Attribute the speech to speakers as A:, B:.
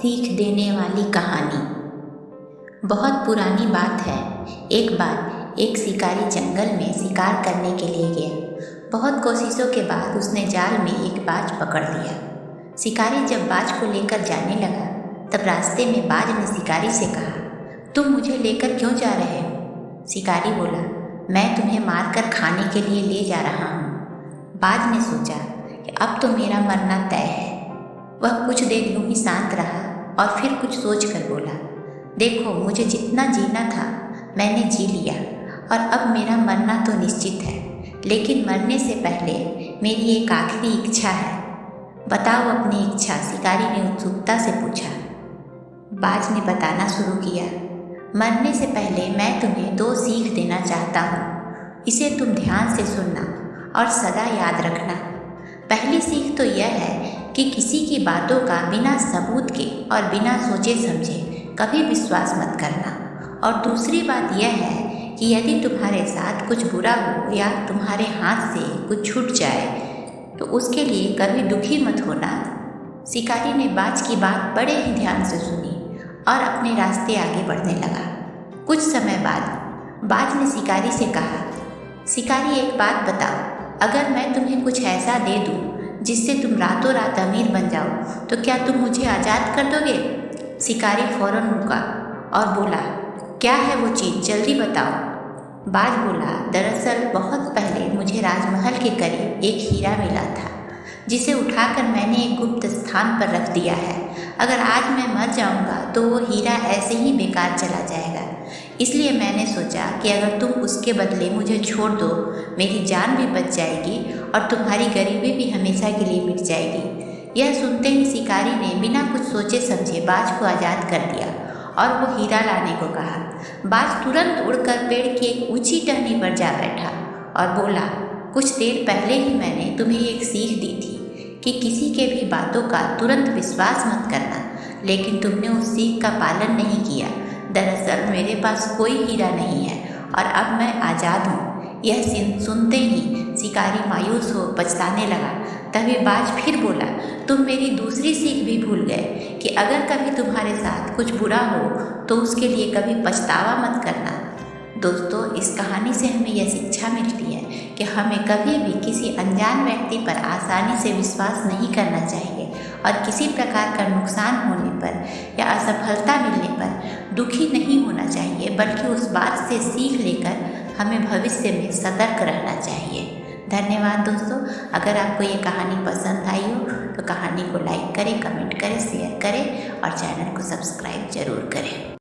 A: सीख देने वाली कहानी। बहुत पुरानी बात है। एक बार एक शिकारी जंगल में शिकार करने के लिए गया। बहुत कोशिशों के बाद उसने जाल में एक बाज पकड़ लिया। शिकारी जब बाज को लेकर जाने लगा तब रास्ते में बाज ने शिकारी से कहा, तुम मुझे लेकर क्यों जा रहे हो? शिकारी बोला, मैं तुम्हें मारकर खाने के लिए ले जा रहा हूँ। बाज ने सोचा कि अब तो मेरा मरना तय है। वह कुछ देर यूं ही शांत रहा और फिर कुछ सोच कर बोला, देखो, मुझे जितना जीना था मैंने जी लिया और अब मेरा मरना तो निश्चित है, लेकिन मरने से पहले मेरी एक आखिरी इच्छा है। बताओ अपनी इच्छा, शिकारी ने उत्सुकता से पूछा। बाज ने बताना शुरू किया, मरने से पहले मैं तुम्हें 2 सीख देना चाहता हूँ। इसे तुम ध्यान से सुनना और सदा याद रखना। पहली सीख तो यह है कि किसी की बातों का बिना सबूत के और बिना सोचे समझे कभी विश्वास मत करना। और दूसरी बात यह है कि यदि तुम्हारे साथ कुछ बुरा हो या तुम्हारे हाथ से कुछ छूट जाए तो उसके लिए कभी दुखी मत होना। शिकारी ने बाज की बात बड़े ही ध्यान से सुनी और अपने रास्ते आगे बढ़ने लगा। कुछ समय बाद बाज ने शिकारी से कहा, शिकारी, एक बात बताओ, अगर मैं तुम्हें कुछ ऐसा दे दूँ जिससे तुम रातों रात अमीर बन जाओ तो क्या तुम मुझे आज़ाद कर दोगे? शिकारी फौरन रुका और बोला, क्या है वो चीज़, जल्दी बताओ। बाज बोला, दरअसल बहुत पहले मुझे राजमहल के करीब एक हीरा मिला था जिसे उठाकर मैंने एक गुप्त स्थान पर रख दिया है। अगर आज मैं मर जाऊंगा तो वो हीरा ऐसे ही बेकार चला जाएगा। इसलिए मैंने सोचा कि अगर तुम उसके बदले मुझे छोड़ दो, मेरी जान भी बच जाएगी और तुम्हारी गरीबी भी हमेशा के लिए मिट जाएगी। यह सुनते ही शिकारी ने बिना कुछ सोचे समझे बाज को आज़ाद कर दिया और वो हीरा लाने को कहा। बाज तुरंत उड़कर पेड़ की एक ऊंची टहनी पर जा बैठा और बोला, कुछ देर पहले ही मैंने तुम्हें एक सीख दी थी कि किसी के भी बातों का तुरंत विश्वास मत करना, लेकिन तुमने उस सीख का पालन नहीं किया। दरअसल मेरे पास कोई हीरा नहीं है और अब मैं आज़ाद हूँ। यह सुनते ही शिकारी मायूस हो पछताने लगा। तभी बाज फिर बोला, तुम मेरी दूसरी सीख भी भूल गए कि अगर कभी तुम्हारे साथ कुछ बुरा हो तो उसके लिए कभी पछतावा मत करना। दोस्तों, इस कहानी से हमें यह शिक्षा मिलती है कि हमें कभी भी किसी अनजान व्यक्ति पर आसानी से विश्वास नहीं करना चाहिए और किसी प्रकार का नुकसान होने पर या असफलता मिलने पर दुखी नहीं होना चाहिए, बल्कि उस बात से सीख लेकर हमें भविष्य में सतर्क रहना चाहिए। धन्यवाद दोस्तों। अगर आपको ये कहानी पसंद आई हो तो कहानी को लाइक करें, कमेंट करें, शेयर करें और चैनल को सब्सक्राइब जरूर करें।